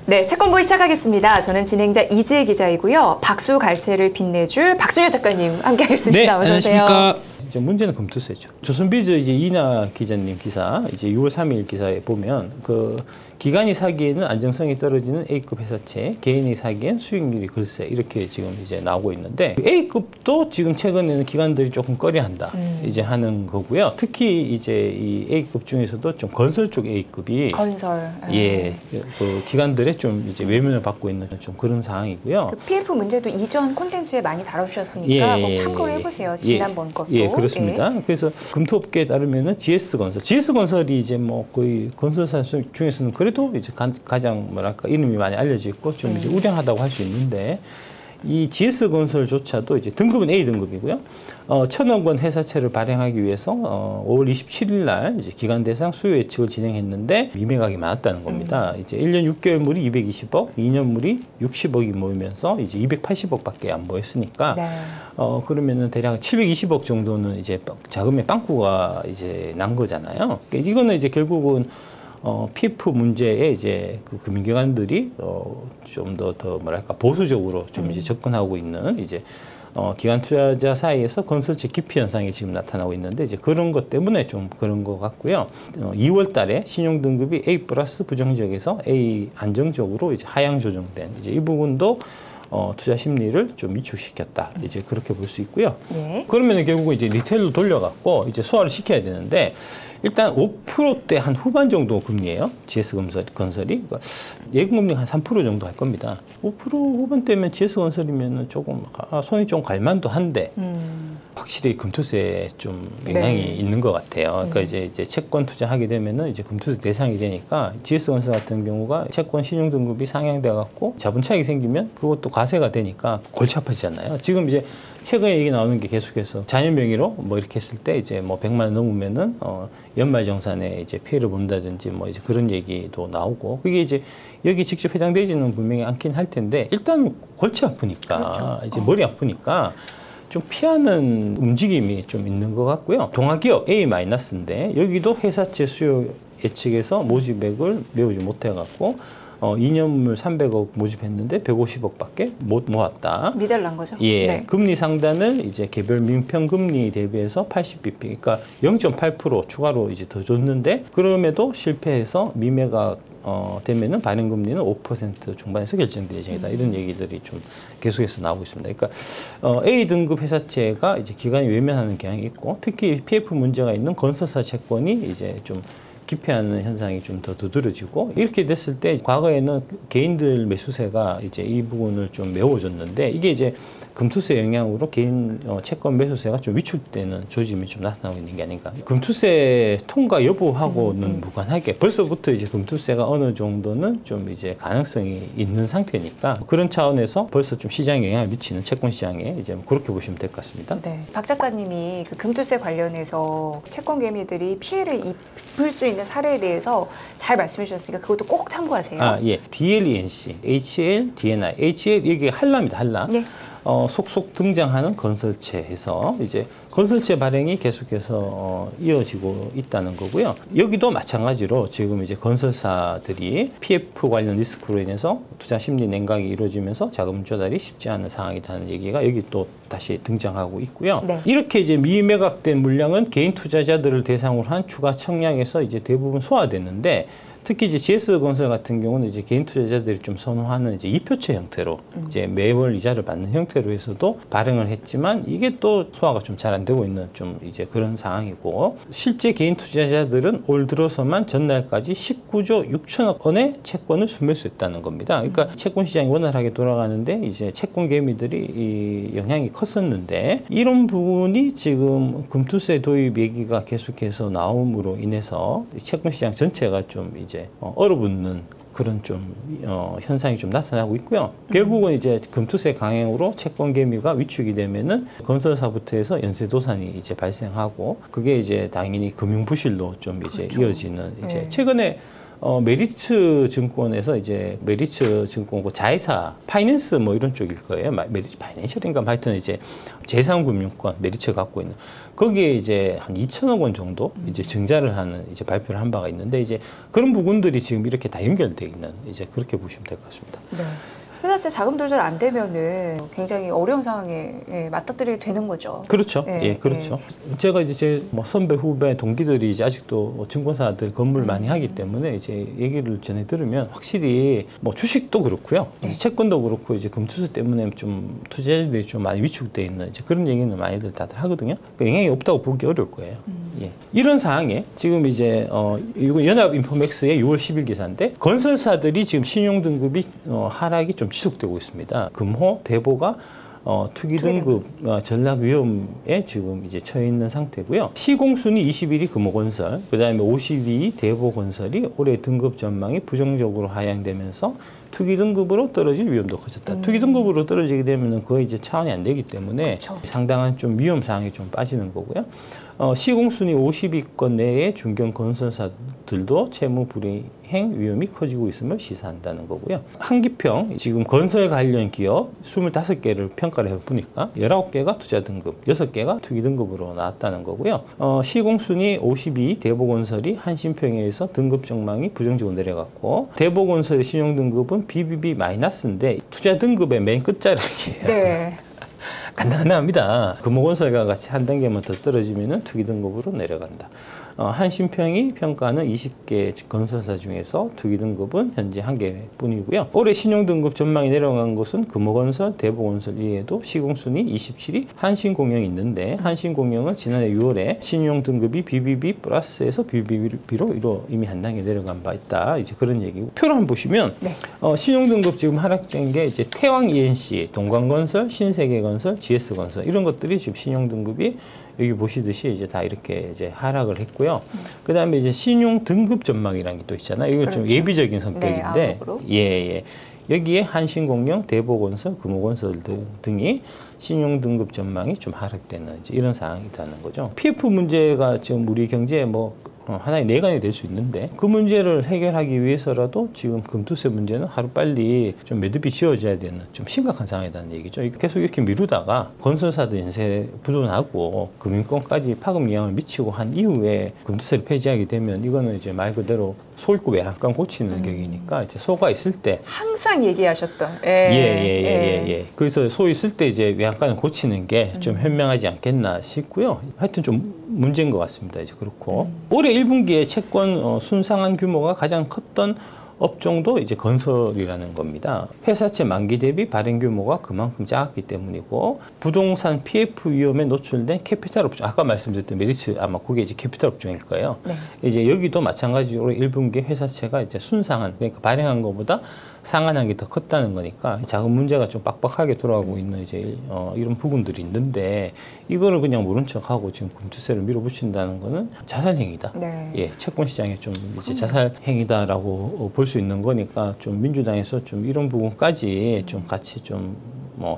네, 채권보이 시작하겠습니다. 저는 진행자 이지혜 기자이고요. 박수 갈채를 빛내줄 박순혁 작가님 함께하겠습니다. 네, 어서 오세요. 안녕하십니까. 이제 문제는 금투세죠. 조선비즈 이제 이나 기자님 기사 이제 6월 3일 기사에 보면 그 기관이 사기에는 안정성이 떨어지는 A급 회사채, 개인이 사기엔 수익률이 글쎄 이렇게 지금 이제 나오고 있는데 A급도 지금 최근에는 기관들이 조금 꺼려한다 이제 하는 거고요. 특히 이제 이 A급 중에서도 좀 건설 쪽 A급이 건설. 예, 그 기관들의 좀 이제 외면을 받고 있는 좀 그런 상황이고요. 그 PF 문제도 이전 콘텐츠에 많이 다뤄주셨으니까 꼭 참고를 해보세요. 지난번 것도. 예, 그렇습니다. 그래서 금토업계에 따르면은 GS건설이 이제 뭐 거의 건설사 중에서는 그래도 이제 가장 뭐랄까 이름이 많이 알려져 있고 좀 이제 우량하다고 할 수 있는데 이 GS건설조차도 이제 등급은 A 등급이고요. 1,000억 원 회사채를 발행하기 위해서 5월 27일 날 이제 기관 대상 수요 예측을 진행했는데 미매각이 많았다는 겁니다. 이제 1년 6개월물이 220억, 2년물이 60억이 모이면서 이제 280억밖에 안 모였으니까 네. 그러면은 대략 720억 정도는 이제 자금의 빵꾸가 이제 난 거잖아요. 그러니까 이거는 이제 결국은 PF 문제에 이제 그 금융기관들이 좀 더 뭐랄까 보수적으로 좀 이제 접근하고 있는 이제 기관 투자자 사이에서 건설채 기피 현상이 지금 나타나고 있는데 이제 그런 것 때문에 좀 그런 것 같고요. 2월 달에 신용 등급이 A+ 부정지역에서 A 안정적으로 이제 하향 조정된 이제 이 부분도 투자 심리를 좀 위축시켰다. 이제 그렇게 볼 수 있고요. 네. 그러면 결국은 이제 리테일로 돌려갖고 이제 소화를 시켜야 되는데 일단 5%대 한 후반 정도 금리예요. GS건설이. 그러니까 예금금리가 한 3% 정도 할 겁니다. 5% 후반대면 GS건설이면 조금 손이 좀 갈만도 한데 확실히 금투세에 좀 영향이 있는 것 같아요. 그러니까 이제 채권 투자하게 되면은 이제 금투세 대상이 되니까 GS건설 같은 경우가 채권 신용 등급이 상향돼 갖고 자본 차익이 생기면 그것도 과세가 되니까 골치 아파지잖아요. 지금 이제 최근에 얘기 나오는 게 계속해서 자녀 명의로 뭐 이렇게 했을 때 이제 뭐 100만 원 넘으면은 연말정산에 이제 피해를 본다든지 뭐 이제 그런 얘기도 나오고 그게 이제 여기 직접 해당되지는 분명히 않긴 할 텐데 일단 골치 아프니까 그렇죠. 이제 머리 아프니까 좀 피하는 움직임이 좀 있는 것 같고요. 동아기업 A-인데 여기도 회사채 수요 예측에서 모집액을 메우지 못해갖고 2년물 300억 모집했는데 150억밖에 못 모았다. 미달난 거죠? 예, 네. 금리 상단은 이제 개별 민평 금리 대비해서 80bp, 그러니까 0.8% 추가로 이제 더 줬는데 그럼에도 실패해서 미매가 되면은 발행 금리는 5% 중반에서 결정될 예정이다. 이런 얘기들이 좀 계속해서 나오고 있습니다. 그러니까 A 등급 회사채가 이제 기관이 외면하는 경향이 있고 특히 PF 문제가 있는 건설사 채권이 이제 좀 기피하는 현상이 좀 더 두드러지고 이렇게 됐을 때 과거에는 개인들 매수세가 이제 이 부분을 좀 메워줬는데 이게 이제 금투세 영향으로 개인 채권 매수세가 좀 위축되는 조짐이 좀 나타나고 있는 게 아닌가. 금투세 통과 여부하고는 무관하게 벌써부터 이제 금투세가 어느 정도는 좀 이제 가능성이 있는 상태니까 그런 차원에서 벌써 좀 시장에 영향을 미치는 채권 시장에 이제 그렇게 보시면 될 것 같습니다. 네. 박 작가님이 그 금투세 관련해서 채권 개미들이 피해를 입을 수 있는 사례에 대해서 잘 말씀해 주셨으니까 그것도 꼭 참고하세요. 예. DLENC, HL, DNI. HL 이게 한라입니다. 한라. 네. 속속 등장하는 건설채에서 이제 건설채 발행이 계속해서 이어지고 있다는 거고요. 여기도 마찬가지로 지금 이제 건설사들이 PF 관련 리스크로 인해서 투자 심리 냉각이 이루어지면서 자금 조달이 쉽지 않은 상황이라는 얘기가 여기 또 다시 등장하고 있고요. 네. 이렇게 이제 미매각된 물량은 개인 투자자들을 대상으로 한 추가 청약에서 이제 대부분 소화됐는데 특히 이제 GS건설 같은 경우는 이제 개인 투자자들이 좀 선호하는 이제 이표채 형태로 이제 매월 이자를 받는 형태로 해서도 발행을 했지만 이게 또 소화가 좀 잘 안 되고 있는 좀 이제 그런 상황이고 실제 개인 투자자들은 올 들어서만 전날까지 19조 6천억 원의 채권을 순매수했다는 겁니다. 그러니까 채권 시장이 원활하게 돌아가는데 이제 채권 개미들이 이 영향이 컸었는데 이런 부분이 지금 금투세 도입 얘기가 계속해서 나옴으로 인해서 채권 시장 전체가 좀 이제 얼어붙는 그런 좀 현상이 좀 나타나고 있고요. 결국은 이제 금투세 강행으로 채권 개미가 위축이 되면은 건설사부터 해서 연쇄도산이 이제 발생하고 그게 이제 당연히 금융 부실로 좀 이제 그렇죠. 이어지는 이제 최근에 메리츠 증권에서 이제 메리츠 증권 그 자회사 파이낸스 뭐 이런 쪽일 거예요. 메리츠 파이낸셜인가 하여튼 이제 제3금융권 메리츠가 갖고 있는 거기에 이제 한 2천억 원 정도 이제 증자를 하는 이제 발표를 한 바가 있는데 이제 그런 부분들이 지금 이렇게 다 연결돼 있는 이제 그렇게 보시면 될 것 같습니다. 네. 회사채 자금 조절 안 되면은 굉장히 어려운 상황에 맞닥뜨리게 되는 거죠. 그렇죠. 예, 예, 그렇죠. 제가 이제 제 뭐 선배 후배 동기들이 이제 아직도 증권사들 건물 많이 하기 때문에 이제 얘기를 전해 들으면 확실히 뭐 주식도 그렇고요. 이제 채권도 그렇고 이제 금투자 때문에 좀 투자자들이 좀 많이 위축돼 있는 이제 그런 얘기는 많이들 다들 하거든요. 그러니까 영향이 없다고 보기 어려울 거예요. 예. 이런 상황에 지금 이제 이거 연합인포맥스의 6월 10일 기사인데 건설사들이 지금 신용 등급이 하락이 좀 지속되고 있습니다. 금호, 대보가 투기 등급 전락 위험에 지금 이제 처해 있는 상태고요. 시공순위 21위 금호건설, 그다음에 52위 대보건설이 올해 등급 전망이 부정적으로 하향되면서 투기 등급으로 떨어질 위험도 커졌다. 투기 등급으로 떨어지게 되면 거의 이제 차원이 안 되기 때문에 그쵸. 상당한 좀 위험 사항이 좀 빠지는 거고요. 시공순위 50위권 내의 중견 건설사들도 채무 불이행 위험이 커지고 있음을 시사한다는 거고요. 한기평 지금 건설 관련 기업 25개를 평가를 해보니까 19개가 투자 등급, 6개가 투기 등급으로 나왔다는 거고요. 시공순위 52위 대보건설이 한신평에서 등급 전망이 부정적으로 내려갔고 대보건설의 신용 등급은 BBB 마이너스인데 투자 등급의 맨 끝자락이에요. 네. 간단합니다. 금호건설과 같이 한 단계만 더 떨어지면 투기 등급으로 내려간다. 한신평이 평가하는 20개 건설사 중에서 투기 등급은 현재 1개뿐이고요. 올해 신용 등급 전망이 내려간 곳은 금호건설, 대보건설 이외에도 시공순위 27위 한신공영이 있는데 한신공영은 지난해 6월에 신용 등급이 BBB 플러스에서 BBB로 이미 한 단계 내려간 바 있다. 이제 그런 얘기고 표를 한번 보시면 네. 신용 등급 지금 하락된 게 이제 태왕 ENC, 동광건설, 신세계건설, GS건설 이런 것들이 지금 신용 등급이 여기 보시듯이 이제 다 이렇게 이제 하락을 했고요. 그 다음에 이제 신용 등급 전망이라는 게 또 있잖아요. 이거 그렇죠. 좀 예비적인 성격인데, 예. 여기에 한신공영, 대보건설, 금호건설 등이 신용 등급 전망이 좀 하락되는 이제 이런 상황이라는 거죠. PF 문제가 지금 우리 경제에 뭐 하나의 내관이 될 수 있는데 그 문제를 해결하기 위해서라도 지금 금투세 문제는 하루빨리 좀 매듭이 지어져야 되는 좀 심각한 상황이라는 얘기죠. 계속 이렇게 미루다가 건설사들 연쇄 부도나고 금융권까지 파급 영향을 미치고 한 이후에 금투세를 폐지하게 되면 이거는 이제 말 그대로 소일구 외양간 고치는 격이니까 이제 소가 있을 때 항상 얘기하셨던. 예. 그래서 소 있을 때 이제 외양간을 고치는 게 좀 현명하지 않겠나 싶고요. 하여튼 좀 문제인 것 같습니다. 이제 그렇고 올해 1분기에 채권 순상한 규모가 가장 컸던 업종도 이제 건설이라는 겁니다. 회사채 만기 대비 발행 규모가 그만큼 작았기 때문이고 부동산 PF 위험에 노출된 캐피탈 업종, 아까 말씀드렸던 메리츠 아마 그게 이제 캐피탈 업종일 거예요. 네. 이제 여기도 마찬가지로 1분기 회사채가 이제 순상한, 그러니까 발행한 것보다 상한한 게 더 컸다는 거니까 자금 문제가 좀 빡빡하게 돌아가고 있는 이제 이런 부분들이 있는데 이거를 그냥 모른 척하고 지금 금투세를 밀어붙인다는 거는 자살행위다. 네. 예, 채권 시장에 좀 이제 자살행위다라고 볼 수 있는 거니까 좀 민주당에서 좀 이런 부분까지 좀 같이 좀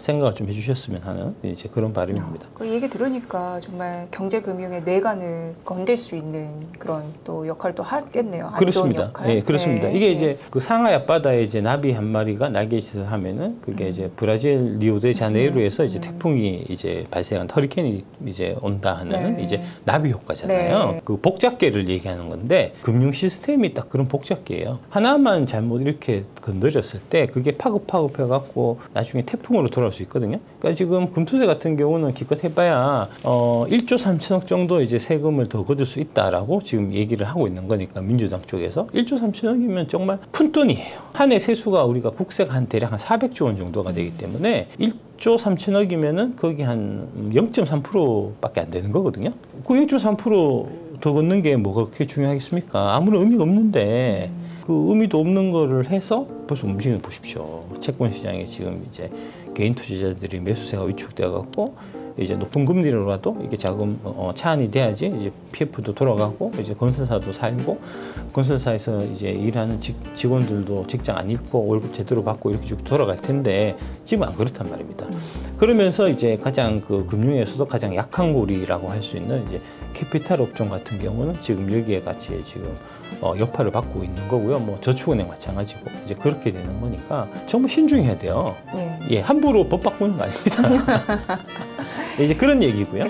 생각을 좀 해주셨으면 하는 이제 그런 바람입니다. 그 얘기 들으니까 정말 경제금융의 뇌관을 건들 수 있는 그런 또 역할도 하겠네요. 안 그렇습니다. 좋은 역할. 예, 그렇습니다. 네. 이게 이제 그 상하이 앞바다에 이제 나비 한 마리가 날개짓을 하면은 그게 이제 브라질 리오데자네이루에서 이제 태풍이 이제 발생한 허리케인이 이제 온다 하는 네. 이제 나비 효과잖아요. 네. 그 복잡계를 얘기하는 건데 금융 시스템이 딱 그런 복잡계예요. 하나만 잘못 이렇게 건드렸을 때 그게 파급해 갖고 나중에 태풍으로 돌아올 수 있거든요. 그러니까 지금 금투세 같은 경우는 기껏 해봐야 1조 3천억 정도 이제 세금을 더 거둘 수 있다라고 지금 얘기를 하고 있는 거니까 민주당 쪽에서 1조 3천억이면 정말 푼돈이에요. 한 해 세수가 우리가 국세가 한 대략 한 400조 원 정도가 되기 때문에 1조 3천억이면은 거기 한 0.3%밖에 안 되는 거거든요. 그 0.3%더 걷는 게 뭐가 그렇게 중요하겠습니까? 아무런 의미가 없는데 그 의미도 없는 거를 해서 벌써 움직이는 보십시오. 채권 시장에 지금 이제 개인 투자자들이 매수세가 위축되어 갖고 이제 높은 금리로라도 이게 자금 차안이 돼야지 이제 PF도 돌아가고 이제 건설사도 살고 건설사에서 이제 일하는 직원들도 직장 안 잃고 월급 제대로 받고 이렇게 쭉 돌아갈 텐데 지금 안 그렇단 말입니다. 그러면서 이제 가장 그 금융에서도 가장 약한 고리라고 할 수 있는 이제 캐피탈 업종 같은 경우는 지금 여기에 같이 지금 여파를 받고 있는 거고요. 뭐 저축은행 마찬가지고 이제 그렇게 되는 거니까 정말 신중해야 돼요. 예. 예, 함부로 법 바꾸는 거 아닙니다. 이제 그런 얘기고요.